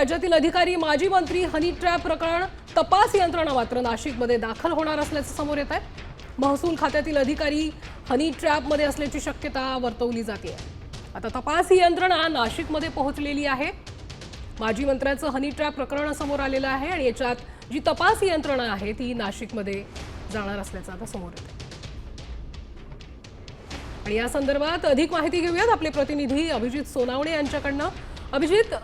राज्यातील अधिकारी माजी मंत्री हनी ट्रॅप प्रकरण तपास यंत्रणा मात्र नाशिकमध्ये दाखल होणार असल्याचं समोर येत आहे। महसूल खात्यातील अधिकारी हनी ट्रॅपमध्ये असल्याची शक्यता वर्तवली जाते। आता तपास यंत्रणा नाशिकमध्ये पोहोचलेली आहे। माजी मंत्र्याचं हनी ट्रॅप प्रकरण समोर आलेलं आहे आणि याच्यात जी तपास यंत्रणा आहे ती नाशिकमध्ये जाणार असल्याचं आता समोर येतं। आणि या संदर्भात अधिक माहिती घेऊयात आपले प्रतिनिधी अभिजित सोनावणे यांच्याकडनं। अभिजित,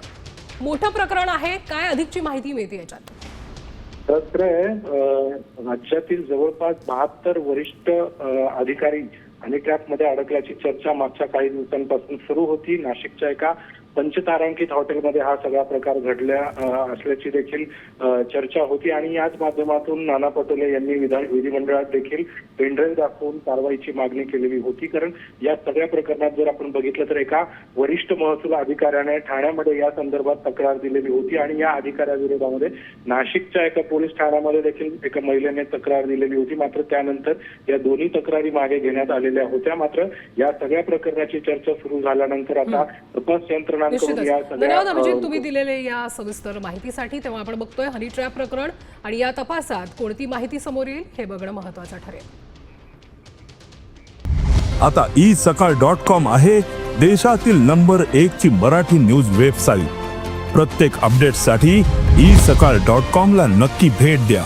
मोठं प्रकरण आहे, काय अधिकची माहिती मिळते याच्यात? राज्यातील जवळपास 72 वरिष्ठ अधिकारी हनी ट्रॅपमध्ये अडकल्याची चर्चा मागच्या काही दिवसांपासून सुरू होती। नाशिकच्या एका पंचतारांकित हॉटेलमध्ये हा सगळा प्रकार घडला असल्याची देखील चर्चा होती आणि याच माध्यमातून नाना पटोले यांनी विधिमंडळात देखील पेनड्राईव्ह दाखवून कारवाईची मागणी केलेली होती। कारण या सगळ्या प्रकरणात जर आपण बघितलं तर एका वरिष्ठ महसूल अधिकाऱ्याने ठाण्यामध्ये या संदर्भात तक्रार दिलेली होती आणि या अधिकाऱ्याविरोधामध्ये नाशिकच्या एका पोलीस ठाण्यामध्ये देखील एका महिलेने तक्रार दिलेली होती। मात्र त्यानंतर या दोन्ही तक्रारी मागे घेण्यात आलेल्या होत्या। मात्र या सगळ्या प्रकरणाची चर्चा सुरू झाल्यानंतर आता तपास यंत्रणा धन्यवाद अभिजित, तुम्ही दिलेले या सविस्तर माहितीसाठी। तेव्हा आपण बघतोय हनी ट्रॅप प्रकरण आणि या तपासात कोणती माहिती समोर येईल हे बघणं महत्त्वाचं ठरेल। आता isakal.com आहे देशातील नंबर 1 ची मराठी न्यूज वेबसाईट। प्रत्येक अपडेटसाठी isakal.com ला नक्की भेट द्या।